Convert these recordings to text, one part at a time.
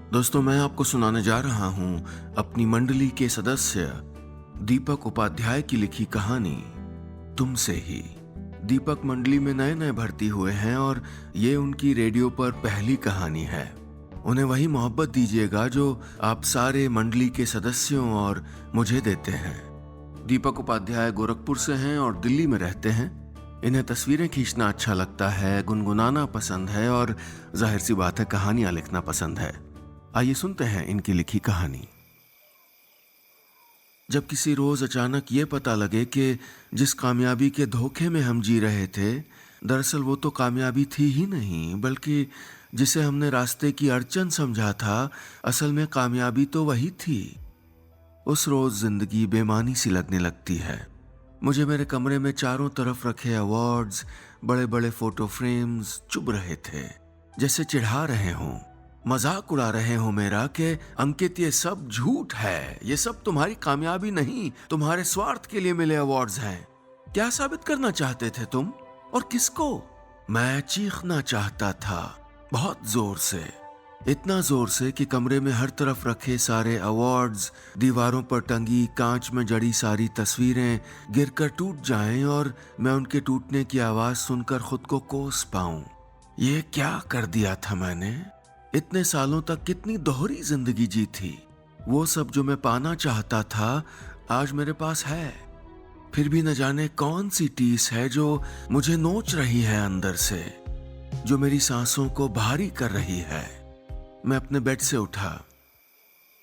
दोस्तों, मैं आपको सुनाने जा रहा हूं अपनी मंडली के सदस्य दीपक उपाध्याय की लिखी कहानी तुमसे ही। दीपक मंडली में नए नए भर्ती हुए हैं और ये उनकी रेडियो पर पहली कहानी है। उन्हें वही मोहब्बत दीजिएगा जो आप सारे मंडली के सदस्यों और मुझे देते हैं। दीपक उपाध्याय गोरखपुर से हैं और दिल्ली में रहते हैं। इन्हें तस्वीरें खींचना अच्छा लगता है, गुनगुनाना पसंद है और जाहिर सी बात है कहानियां लिखना पसंद है। आइए सुनते हैं इनकी लिखी कहानी। जब किसी रोज अचानक ये पता लगे कि जिस कामयाबी के धोखे में हम जी रहे थे, दरअसल वो तो कामयाबी थी ही नहीं, बल्कि जिसे हमने रास्ते की अड़चन समझा था, असल में कामयाबी तो वही थी। उस रोज जिंदगी बेमानी सी लगने लगती है। मुझे मेरे कमरे में चारों तरफ रखे अवार्ड्स, बड़े बड़े फोटो फ्रेम्स चुभ रहे थे, जैसे चिढ़ा रहे हों, मजाक उड़ा रहे हो मेरा कि अंकित ये सब झूठ है, ये सब तुम्हारी कामयाबी नहीं, तुम्हारे स्वार्थ के लिए मिले अवार्ड्स हैं। क्या साबित करना चाहते थे तुम, और किसको? मैं चीखना चाहता था, बहुत जोर से, इतना जोर से कि कमरे में हर तरफ रखे सारे अवार्ड्स, दीवारों पर टंगी कांच में जड़ी सारी तस्वीरें गिरकर टूट जाएं और मैं उनके टूटने की आवाज सुनकर खुद को कोस पाऊं। ये क्या कर दिया था मैंने? इतने सालों तक कितनी दोहरी जिंदगी जी थी। वो सब जो मैं पाना चाहता था आज मेरे पास है, फिर भी न जाने कौन सी टीस है जो मुझे नोच रही है अंदर से, जो मेरी सांसों को भारी कर रही है। मैं अपने बेड से उठा,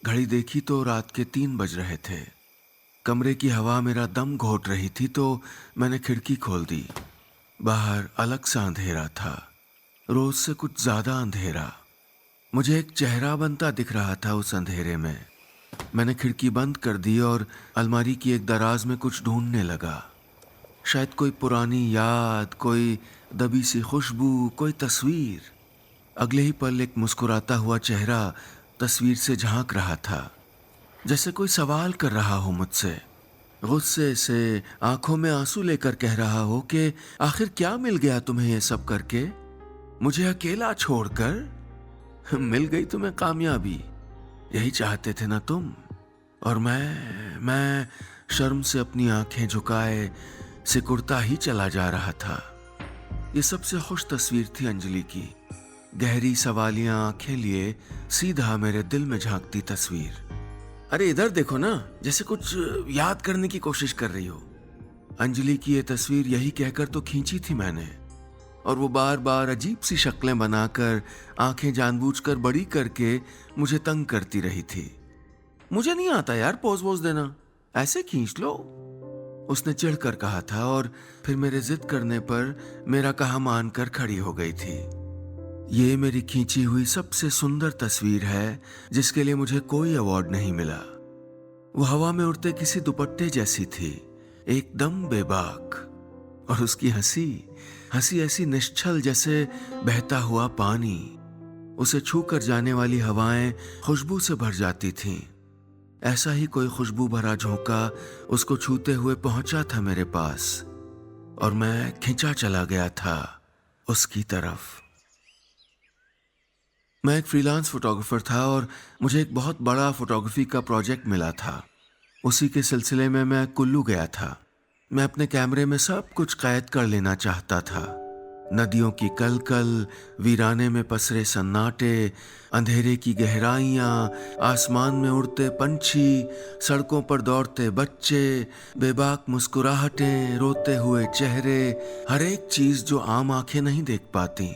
घड़ी देखी तो रात के 3 बज रहे थे। कमरे की हवा मेरा दम घोट रही थी तो मैंने खिड़की खोल दी। बाहर अलग सा अंधेरा था, रोज से कुछ ज्यादा अंधेरा। मुझे एक चेहरा बनता दिख रहा था उस अंधेरे में। मैंने खिड़की बंद कर दी और अलमारी की एक दराज में कुछ ढूंढने लगा। शायद कोई पुरानी याद, कोई दबी सी खुशबू, कोई तस्वीर। अगले ही पल एक मुस्कुराता हुआ चेहरा तस्वीर से झांक रहा था, जैसे कोई सवाल कर रहा हो मुझसे, गुस्से से आंखों में आंसू लेकर कह रहा हो कि आखिर क्या मिल गया तुम्हें ये सब करके, मुझे अकेला छोड़कर? मिल गई तुम्हें कामयाबी, यही चाहते थे ना तुम? और मैं शर्म से अपनी आंखें झुकाए सिकुड़ता ही चला जा रहा था। ये सबसे खुश तस्वीर थी अंजलि की, गहरी सवालिया आंखें लिए सीधा मेरे दिल में झांकती तस्वीर। अरे इधर देखो ना, जैसे कुछ याद करने की कोशिश कर रही हो। अंजलि की ये तस्वीर यही कहकर तो खींची थी मैंने, और वो बार बार अजीब सी शक्लें बनाकर, आंखें जानबूझकर बड़ी करके मुझे तंग करती रही थी। मुझे नहीं आता यार पोज वोज देना, ऐसे खींच लो, उसने चिढ़कर कहा था और फिर मेरे जिद करने पर मेरा कहा मानकर खड़ी हो गई थी। ये मेरी खींची हुई सबसे सुंदर तस्वीर है जिसके लिए मुझे कोई अवार्ड नहीं मिला। वो हवा में उड़ते किसी दुपट्टे जैसी थी, एकदम बेबाक, और उसकी हंसी हंसी ऐसी निश्चल जैसे बहता हुआ पानी। उसे छूकर जाने वाली हवाएं खुशबू से भर जाती थीं। ऐसा ही कोई खुशबू भरा झोंका उसको छूते हुए पहुंचा था मेरे पास, और मैं खिंचा चला गया था उसकी तरफ। मैं एक फ्रीलांस फोटोग्राफर था और मुझे एक बहुत बड़ा फोटोग्राफी का प्रोजेक्ट मिला था। उसी के सिलसिले में मैं कुल्लू गया था। मैं अपने कैमरे में सब कुछ कैद कर लेना चाहता था। नदियों की कलकल, वीराने में पसरे सन्नाटे, अंधेरे की गहराइयां, आसमान में उड़ते पंछी, सड़कों पर दौड़ते बच्चे, बेबाक मुस्कुराहटें, रोते हुए चेहरे, हर एक चीज जो आम आंखें नहीं देख पाती।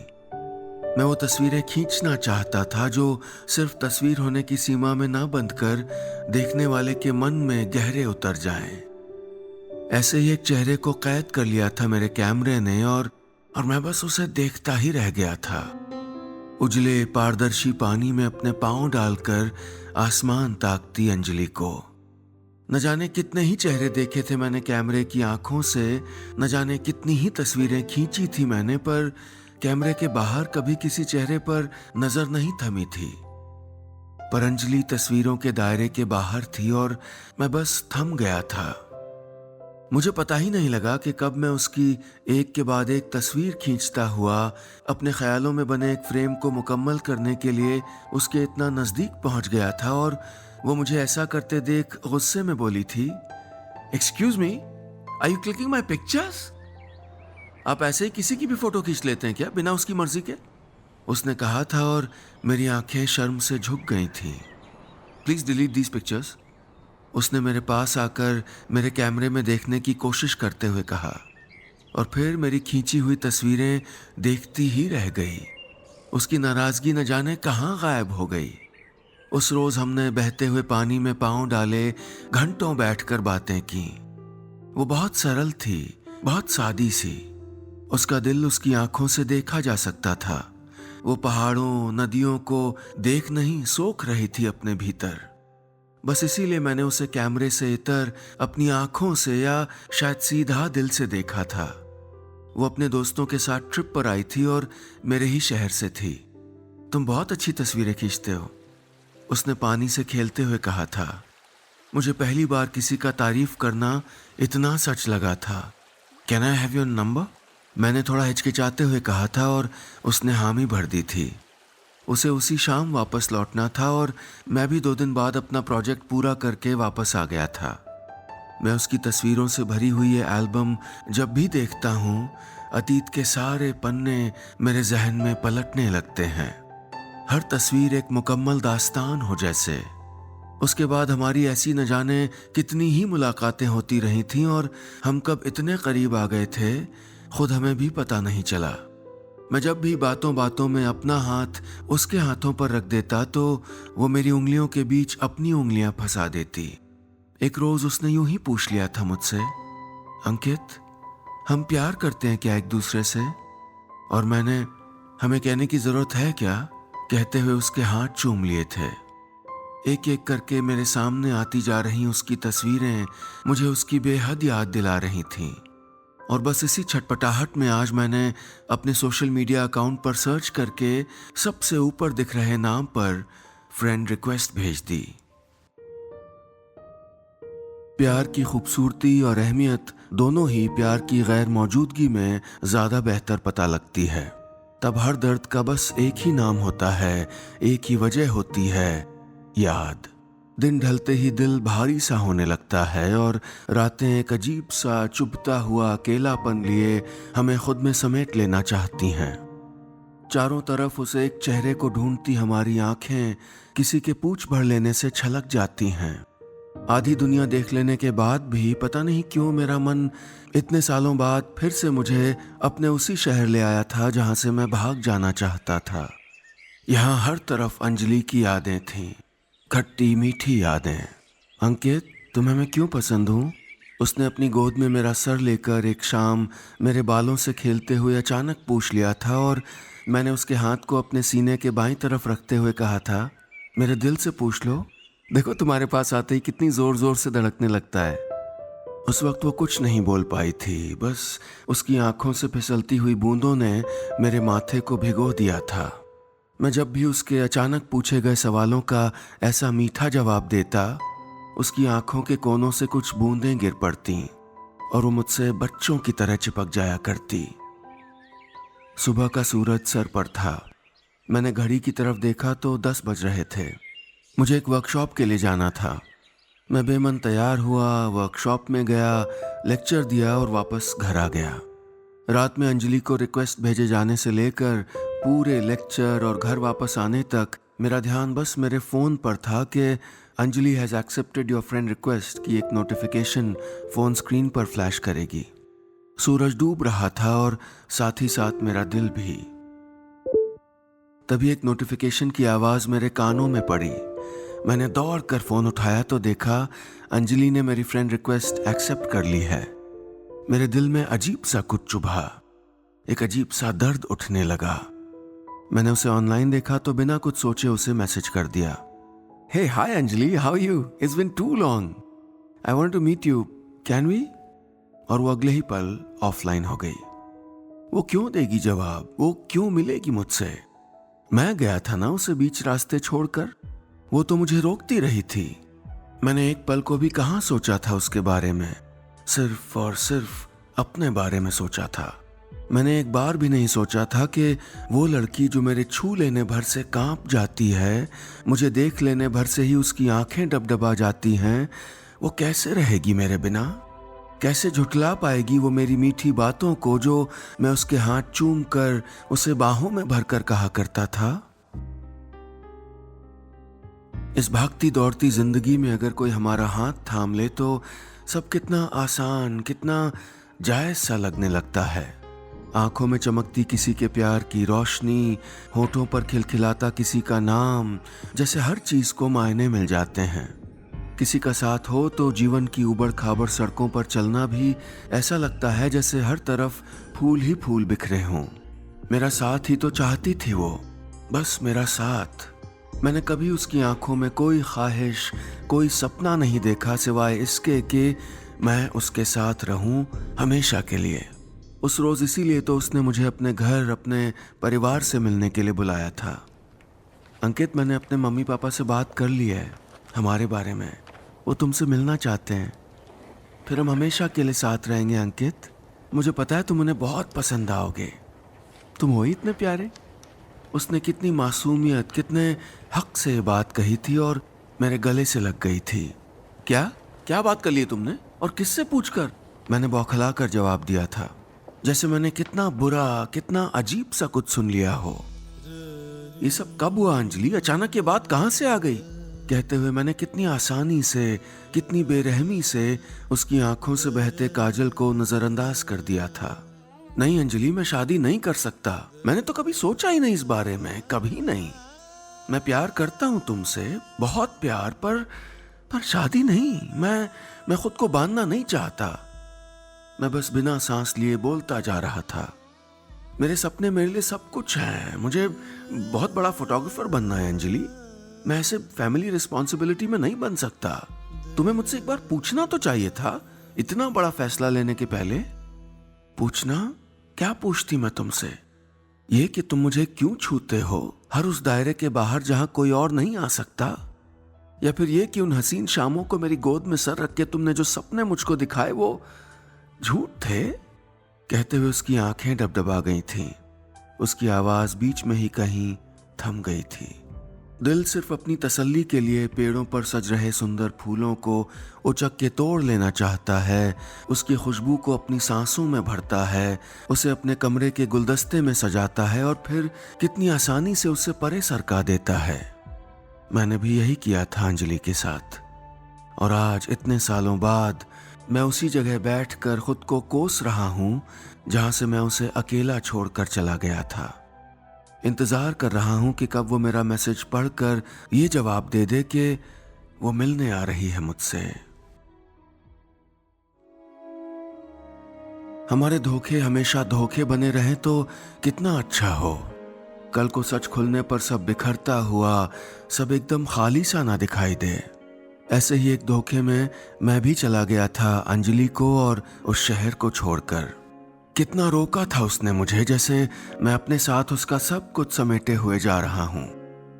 मैं वो तस्वीरें खींचना चाहता था जो सिर्फ तस्वीर होने की सीमा में ना बंधकर देखने वाले के मन में गहरे उतर जाएं। ऐसे ही एक चेहरे को कैद कर लिया था मेरे कैमरे ने, और मैं बस उसे देखता ही रह गया था। उजले पारदर्शी पानी में अपने पांव डालकर आसमान ताकती अंजलि को। न जाने कितने ही चेहरे देखे थे मैंने कैमरे की आंखों से, न जाने कितनी ही तस्वीरें खींची थी मैंने, पर कैमरे के बाहर कभी किसी चेहरे पर नजर नहीं थमी थी। पर अंजलि तस्वीरों के दायरे के बाहर थी और मैं बस थम गया था। मुझे पता ही नहीं लगा कि कब मैं उसकी एक के बाद एक तस्वीर खींचता हुआ अपने ख्यालों में बने एक फ्रेम को मुकम्मल करने के लिए उसके इतना नज़दीक पहुंच गया था और वो मुझे ऐसा करते देख गुस्से में बोली थी, excuse me, are you clicking my pictures? आप ऐसे ही किसी की भी फोटो खींच लेते हैं क्या बिना उसकी मर्जी के? उसने कहा था और मेरी आंखें शर्म से झुक गई थी। Please delete these pictures. उसने मेरे पास आकर मेरे कैमरे में देखने की कोशिश करते हुए कहा और फिर मेरी खींची हुई तस्वीरें देखती ही रह गई। उसकी नाराजगी न जाने कहाँ गायब हो गई। उस रोज हमने बहते हुए पानी में पांव डाले घंटों बैठकर बातें की। वो बहुत सरल थी, बहुत सादी सी। उसका दिल उसकी आंखों से देखा जा सकता था। वो पहाड़ों नदियों को देख नहीं सोख रही थी अपने भीतर। बस इसीलिए मैंने उसे कैमरे से इतर अपनी आंखों से या शायद सीधा दिल से देखा था। वो अपने दोस्तों के साथ ट्रिप पर आई थी और मेरे ही शहर से थी। तुम बहुत अच्छी तस्वीरें खींचते हो, उसने पानी से खेलते हुए कहा था। मुझे पहली बार किसी का तारीफ करना इतना सच लगा था। Can I have your number? मैंने थोड़ा हिचकिचाते हुए कहा था और उसने हामी भर दी थी। उसे उसी शाम वापस लौटना था और मैं भी 2 दिन बाद अपना प्रोजेक्ट पूरा करके वापस आ गया था। मैं उसकी तस्वीरों से भरी हुई ये एल्बम जब भी देखता हूँ, अतीत के सारे पन्ने मेरे जहन में पलटने लगते हैं। हर तस्वीर एक मुकम्मल दास्तान हो जैसे। उसके बाद हमारी ऐसी न जाने कितनी ही मुलाकातें होती रही थीं और हम कब इतने करीब आ गए थे खुद हमें भी पता नहीं चला। मैं जब भी बातों बातों में अपना हाथ उसके हाथों पर रख देता तो वो मेरी उंगलियों के बीच अपनी उंगलियां फंसा देती। एक रोज उसने यूं ही पूछ लिया था मुझसे, अंकित, हम प्यार करते हैं क्या एक दूसरे से? और मैंने हमें कहने की जरूरत है क्या कहते हुए उसके हाथ चूम लिए थे। एक एक करके मेरे सामने आती जा रही उसकी तस्वीरें मुझे उसकी बेहद याद दिला रही थीं। और बस इसी छटपटाहट में आज मैंने अपने सोशल मीडिया अकाउंट पर सर्च करके सबसे ऊपर दिख रहे नाम पर फ्रेंड रिक्वेस्ट भेज दी। प्यार की खूबसूरती और अहमियत दोनों ही प्यार की गैर मौजूदगी में ज्यादा बेहतर पता लगती है। तब हर दर्द का बस एक ही नाम होता है, एक ही वजह होती है, याद। दिन ढलते ही दिल भारी सा होने लगता है और रातें एक अजीब सा चुभता हुआ अकेलापन लिए हमें खुद में समेट लेना चाहती हैं। चारों तरफ उसे एक चेहरे को ढूंढती हमारी आंखें किसी के पूछ भर लेने से छलक जाती हैं। आधी दुनिया देख लेने के बाद भी पता नहीं क्यों मेरा मन इतने सालों बाद फिर से मुझे अपने उसी शहर ले आया था जहां से मैं भाग जाना चाहता था। यहाँ हर तरफ अंजलि की यादें थीं, खट्टी मीठी यादें। अंकित, तुम्हें मैं क्यों पसंद हूँ? उसने अपनी गोद में मेरा सर लेकर एक शाम मेरे बालों से खेलते हुए अचानक पूछ लिया था और मैंने उसके हाथ को अपने सीने के बाईं तरफ रखते हुए कहा था, मेरे दिल से पूछ लो, देखो तुम्हारे पास आते ही कितनी जोर जोर से धड़कने लगता है। उस वक्त वो कुछ नहीं बोल पाई थी, बस उसकी आंखों से फिसलती हुई बूंदों ने मेरे माथे को भिगो दिया था। मैं जब भी उसके अचानक पूछे गए सवालों का ऐसा मीठा जवाब देता, उसकी आंखों के कोनों से कुछ बूंदें गिर पड़ती और वो मुझसे बच्चों की तरह चिपक जाया करती। सुबह का सूरज सर पर था। मैंने घड़ी की तरफ देखा तो 10 बज रहे थे। मुझे एक वर्कशॉप के लिए जाना था। मैं बेमन तैयार हुआ, वर्कशॉप में गया, लेक्चर दिया और वापस घर आ गया। रात में अंजलि को रिक्वेस्ट भेजे जाने से लेकर पूरे लेक्चर और घर वापस आने तक मेरा ध्यान बस मेरे फ़ोन पर था कि Anjali has accepted your friend request की एक नोटिफिकेशन फ़ोन स्क्रीन पर फ्लैश करेगी। सूरज डूब रहा था और साथ ही साथ मेरा दिल भी। तभी एक नोटिफिकेशन की आवाज़ मेरे कानों में पड़ी। मैंने दौड़ कर फ़ोन उठाया तो देखा अंजलि ने मेरी फ्रेंड रिक्वेस्ट एक्सेप्ट कर ली है। मेरे दिल में अजीब सा कुछ चुभा, एक अजीब सा दर्द उठने लगा। मैंने उसे ऑनलाइन देखा तो बिना कुछ सोचे उसे मैसेज कर दिया, hey hi Anjali, how you, it's been too long, I want to meet you, can we? और वो अगले ही पल ऑफलाइन हो गई। वो क्यों देगी जवाब, वो क्यों मिलेगी मुझसे? मैं गया था ना उसे बीच रास्ते छोड़कर, वो तो मुझे रोकती रही थी। मैंने एक पल को भी कहां सोचा था उसके बारे में। सिर्फ और सिर्फ अपने बारे में सोचा था। मैंने एक बार भी नहीं सोचा था कि वो लड़की जो मेरे छू लेने भर से कांप जाती है, मुझे देख लेने भर से ही उसकी आंखें डबडबा जाती हैं, वो कैसे रहेगी मेरे बिना? कैसे झुठला पाएगी वो मेरी मीठी बातों को जो मैं उसके हाथ चूम कर उसे बाहों में भरकर कहा करता था? इस भागती दौड़ती जिंदगी में अगर कोई हमारा हाथ थाम ले तो सब कितना आसान, कितना जायज सा लगने लगता है। आंखों में चमकती किसी के प्यार की रोशनी, होठों पर खिलखिलाता किसी का नाम, जैसे हर चीज को मायने मिल जाते हैं। किसी का साथ हो तो जीवन की उबड़ खाबड़ सड़कों पर चलना भी ऐसा लगता है जैसे हर तरफ फूल ही फूल बिखरे हों। मेरा साथ ही तो चाहती थी वो, बस मेरा साथ। मैंने कभी उसकी आंखों में कोई ख्वाहिश, कोई सपना नहीं देखा सिवाय इसके कि मैं उसके साथ रहूं हमेशा के लिए। उस रोज इसीलिए तो उसने मुझे अपने घर, अपने परिवार से मिलने के लिए बुलाया था। अंकित, मैंने अपने मम्मी पापा से बात कर ली है हमारे बारे में। वो तुमसे मिलना चाहते हैं। फिर हम हमेशा के लिए साथ रहेंगे अंकित। मुझे पता है तुम उन्हें बहुत पसंद आओगे। तुम हो ही इतने प्यारे। उसने कितनी मासूमियत, कितने हक से ये बात कही थी और मेरे गले से लग गई थी। क्या क्या बात कर ली तुमने और किससे पूछकर? मैंने बौखला कर जवाब दिया था, जैसे मैंने कितना बुरा, कितना अजीब सा कुछ सुन लिया हो। ये सब कब हुआ अंजलि? अचानक ये बात कहां से आ गई? कहते हुए मैंने कितनी आसानी से, कितनी बेरहमी से उसकी आंखों से बहते काजल को नजरअंदाज कर दिया था। नहीं अंजलि, मैं शादी नहीं कर सकता। मैंने तो कभी सोचा ही नहीं इस बारे में, कभी नहीं। मैं प्यार करता हूं तुमसे, बहुत प्यार, पर शादी नहीं। मैं खुद को बांधना नहीं चाहता। मैं बस बिना सांस लिए बोलता जा रहा था। मेरे सपने मेरे लिए सब कुछ है। मुझे बहुत बड़ा फोटोग्राफर बनना है अंजलि। मैं ऐसे फैमिली रिस्पॉन्सिबिलिटी में नहीं बन सकता। तुम्हें मुझसे एक बार पूछना तो चाहिए था, इतना बड़ा फैसला लेने के पहले। पूछना? क्या पूछती मैं तुमसे? ये कि तुम मुझे क्यों छूते हो हर उस दायरे के बाहर जहां कोई और नहीं आ सकता? या फिर ये कि उन हसीन शामों को मेरी गोद में सर रख के तुमने जो सपने मुझको दिखाए वो झूठ थे? कहते हुए उसकी आंखें डबडबा गई थीं। उसकी आवाज बीच में ही कहीं थम गई थी। दिल सिर्फ अपनी तसल्ली के लिए पेड़ों पर सज रहे सुंदर फूलों को उचक के तोड़ लेना चाहता है, उसकी खुशबू को अपनी सांसों में भरता है, उसे अपने कमरे के गुलदस्ते में सजाता है और फिर कितनी आसानी से उसे परे सरका देता है। मैंने भी यही किया था अंजलि के साथ। और आज इतने सालों बाद मैं उसी जगह बैठकर खुद को कोस रहा हूं जहां से मैं उसे अकेला छोड़कर चला गया था। इंतजार कर रहा हूं कि कब वो मेरा मैसेज पढ़कर ये जवाब दे दे कि वो मिलने आ रही है मुझसे। हमारे धोखे हमेशा धोखे बने रहें तो कितना अच्छा हो। कल को सच खुलने पर सब बिखरता हुआ, सब एकदम खाली सा ना दिखाई दे। ऐसे ही एक धोखे में मैं भी चला गया था अंजलि को और उस शहर को छोड़कर। कितना रोका था उसने मुझे, जैसे मैं अपने साथ उसका सब कुछ समेटे हुए जा रहा हूं।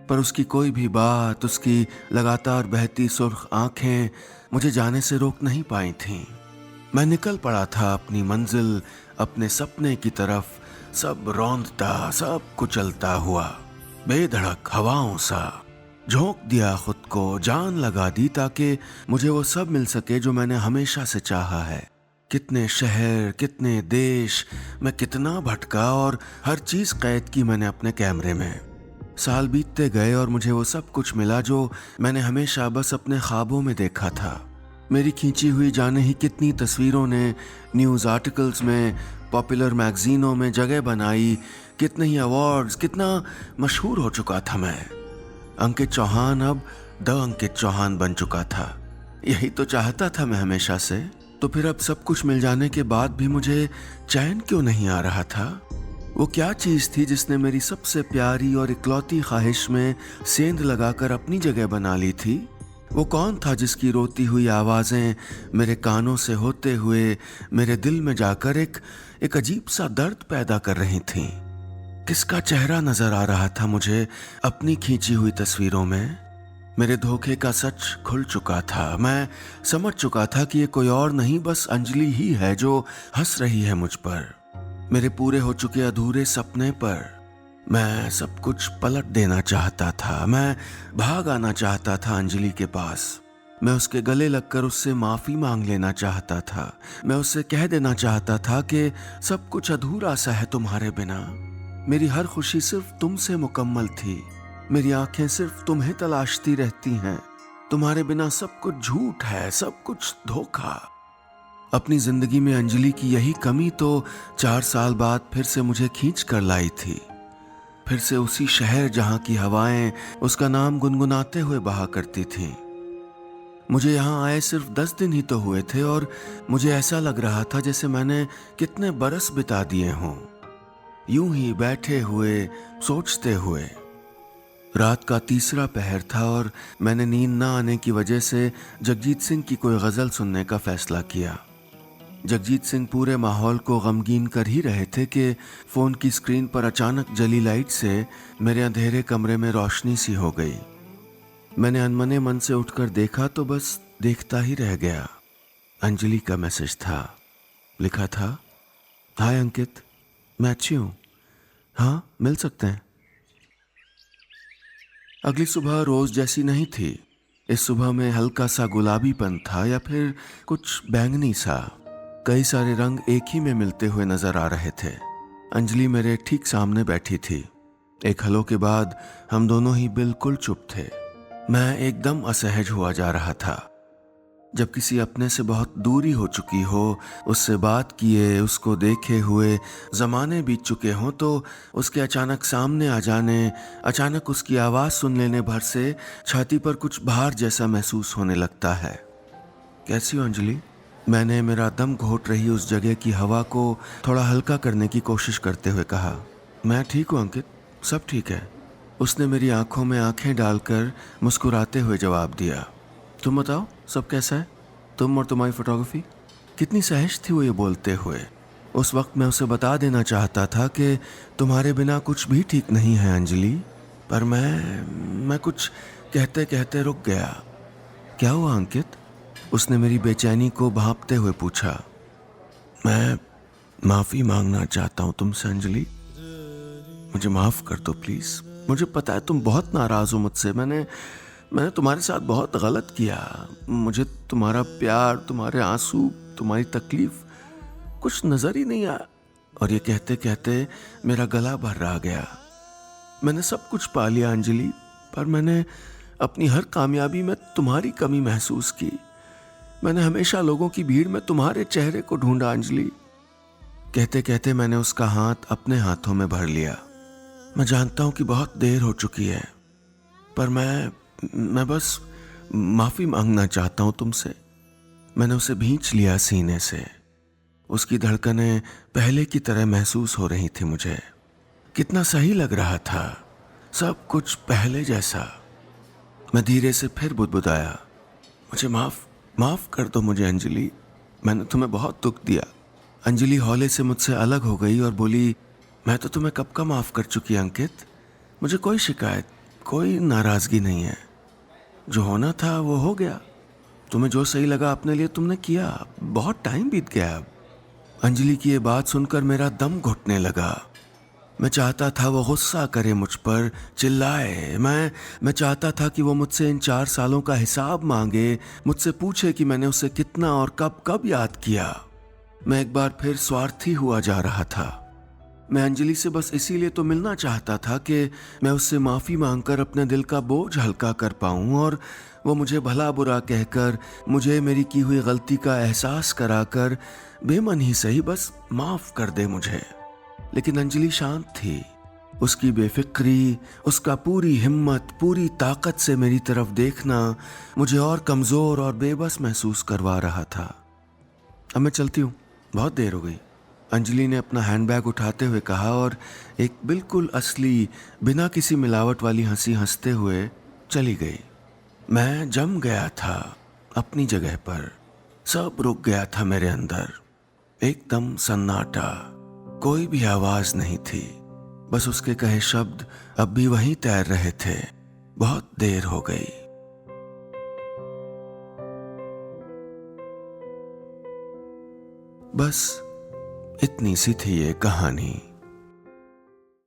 पर उसकी कोई भी बात, उसकी लगातार बहती सुर्ख आंखें मुझे जाने से रोक नहीं पाई थीं। मैं निकल पड़ा था अपनी मंजिल, अपने सपने की तरफ, सब रौंदता, सब कुचलता हुआ, बेधड़क हवाओं सा। झोंक दिया खुद को, जान लगा दी ताकि मुझे वो सब मिल सके जो मैंने हमेशा से चाहा है। कितने शहर, कितने देश, मैं कितना भटका और हर चीज कैद की मैंने अपने कैमरे में। साल बीतते गए और मुझे वो सब कुछ मिला जो मैंने हमेशा बस अपने ख्वाबों में देखा था। मेरी खींची हुई जाने ही कितनी तस्वीरों ने न्यूज़ आर्टिकल्स में, पॉपुलर मैगजीनों में जगह बनाई। कितने ही अवार्ड्स, कितना मशहूर हो चुका था मैं। अंकित चौहान अब द अंकित चौहान बन चुका था। यही तो चाहता था मैं हमेशा से। तो फिर अब सब कुछ मिल जाने के बाद भी मुझे चैन क्यों नहीं आ रहा था? वो क्या चीज थी जिसने मेरी सबसे प्यारी और इकलौती ख्वाहिश में सेंध लगाकर अपनी जगह बना ली थी? वो कौन था जिसकी रोती हुई आवाजें मेरे कानों से होते हुए मेरे दिल में जाकर एक अजीब सा दर्द पैदा कर रही थीं? किसका चेहरा नजर आ रहा था मुझे अपनी खींची हुई तस्वीरों में? मेरे धोखे का सच खुल चुका था। मैं समझ चुका था कि ये कोई और नहीं, बस अंजलि ही है जो हंस रही है मुझ पर, मेरे पूरे हो चुके अधूरे सपने पर। मैं सब कुछ पलट देना चाहता था। मैं भाग आना चाहता था अंजलि के पास। मैं उसके गले लगकर उससे माफी मांग लेना चाहता था। मैं उससे कह देना चाहता था कि सब कुछ अधूरा सा है तुम्हारे बिना। मेरी हर खुशी सिर्फ तुमसे मुकम्मल थी। मेरी आंखें सिर्फ तुम्हें तलाशती रहती हैं। तुम्हारे बिना सब कुछ झूठ है, सब कुछ धोखा। अपनी जिंदगी में अंजलि की यही कमी तो 4 साल बाद फिर से मुझे खींच कर लाई थी। फिर से उसी शहर जहां की हवाएं उसका नाम गुनगुनाते हुए बहा करती थीं। मुझे यहाँ आए सिर्फ 10 दिन ही तो हुए थे और मुझे ऐसा लग रहा था जैसे मैंने कितने बरस बिता दिए हों, यूं ही बैठे हुए सोचते हुए। रात का तीसरा पहर था और मैंने नींद न आने की वजह से जगजीत सिंह की कोई गजल सुनने का फैसला किया। जगजीत सिंह पूरे माहौल को गमगीन कर ही रहे थे कि फोन की स्क्रीन पर अचानक जली लाइट से मेरे अंधेरे कमरे में रोशनी सी हो गई। मैंने अनमने मन से उठकर देखा तो बस देखता ही रह गया। अंजलि का मैसेज था। लिखा था, हाय अंकित, मैं अच्छी हूँ, हाँ मिल सकते हैं। अगली सुबह रोज जैसी नहीं थी। इस सुबह में हल्का सा गुलाबीपन था या फिर कुछ बैंगनी सा। कई सारे रंग एक ही में मिलते हुए नजर आ रहे थे। अंजलि मेरे ठीक सामने बैठी थी। एक हलो के बाद हम दोनों ही बिल्कुल चुप थे। मैं एकदम असहज हुआ जा रहा था। जब किसी अपने से बहुत दूरी हो चुकी हो, उससे बात किए, उसको देखे हुए जमाने बीत चुके हों, तो उसके अचानक सामने आ जाने, अचानक उसकी आवाज़ सुन लेने भर से छाती पर कुछ भार जैसा महसूस होने लगता है। कैसी हो अंजलि? मैंने मेरा दम घोट रही उस जगह की हवा को थोड़ा हल्का करने की कोशिश करते हुए कहा। मैं ठीक हूँ अंकित, सब ठीक है। उसने मेरी आंखों में आंखें डालकर मुस्कुराते हुए जवाब दिया। तुम बताओ, सब कैसा है? तुम और तुम्हारी फोटोग्राफी? कितनी सहज थी वो ये बोलते हुए। उस वक्त मैं उसे बता देना चाहता था कि तुम्हारे बिना कुछ भी ठीक नहीं है अंजलि, पर मैं कुछ कहते कहते रुक गया। क्या हुआ अंकित? उसने मेरी बेचैनी को भांपते हुए पूछा। मैं माफी मांगना चाहता हूँ तुमसे अंजलि, मुझे माफ कर दो प्लीज। मुझे पता है तुम बहुत नाराज हो मुझसे। मैंने तुम्हारे साथ बहुत गलत किया। मुझे तुम्हारा प्यार, तुम्हारे आंसू, तुम्हारी तकलीफ कुछ नजर ही नहीं आया। और ये कहते कहते मेरा गला भर रहा गया। मैंने सब कुछ पा लिया अंजलि, पर मैंने अपनी हर कामयाबी में तुम्हारी कमी महसूस की। मैंने हमेशा लोगों की भीड़ में तुम्हारे चेहरे को ढूंढा अंजलि। कहते कहते मैंने उसका हाथ अपने हाथों में भर लिया। मैं जानता हूं कि बहुत देर हो चुकी है, पर मैं बस माफी मांगना चाहता हूं तुमसे। मैंने उसे भींच लिया सीने से। उसकी धड़कनें पहले की तरह महसूस हो रही थी मुझे। कितना सही लग रहा था, सब कुछ पहले जैसा। मैं धीरे से फिर बुदबुदाया, मुझे माफ कर दो मुझे अंजलि, मैंने तुम्हें बहुत दुख दिया। अंजलि हौले से मुझसे अलग हो गई और बोली, मैं तो तुम्हें कब का माफ कर चुकी अंकित। मुझे कोई शिकायत, कोई नाराजगी नहीं है। जो होना था वो हो गया। तुम्हें जो सही लगा अपने लिए तुमने किया। बहुत टाइम बीत गया अब। अंजलि की ये बात सुनकर मेरा दम घुटने लगा। मैं चाहता था वो गुस्सा करे मुझ पर, चिल्लाए। मैं चाहता था कि वो मुझसे इन 4 सालों का हिसाब मांगे, मुझसे पूछे कि मैंने उसे कितना और कब कब याद किया। मैं एक बार फिर स्वार्थी हुआ जा रहा था। मैं अंजलि से बस इसीलिए तो मिलना चाहता था कि मैं उससे माफी मांगकर अपने दिल का बोझ हल्का कर पाऊं और वो मुझे भला बुरा कहकर, मुझे मेरी की हुई गलती का एहसास कराकर बेमन ही सही बस माफ कर दे मुझे। लेकिन अंजलि शांत थी। उसकी बेफिक्री, उसका पूरी हिम्मत, पूरी ताकत से मेरी तरफ देखना मुझे और कमजोर और बेबस महसूस करवा रहा था। अब मैं चलती हूँ, बहुत देर हो गई, अंजलि ने अपना हैंडबैग उठाते हुए कहा और एक बिल्कुल असली, बिना किसी मिलावट वाली हंसी हंसते हुए चली गई। मैं जम गया था अपनी जगह पर। सब रुक गया था मेरे अंदर। एकदम सन्नाटा, कोई भी आवाज नहीं थी। बस उसके कहे शब्द अब भी वहीं तैर रहे थे। बहुत देर हो गई। बस इतनी सी थी ये कहानी।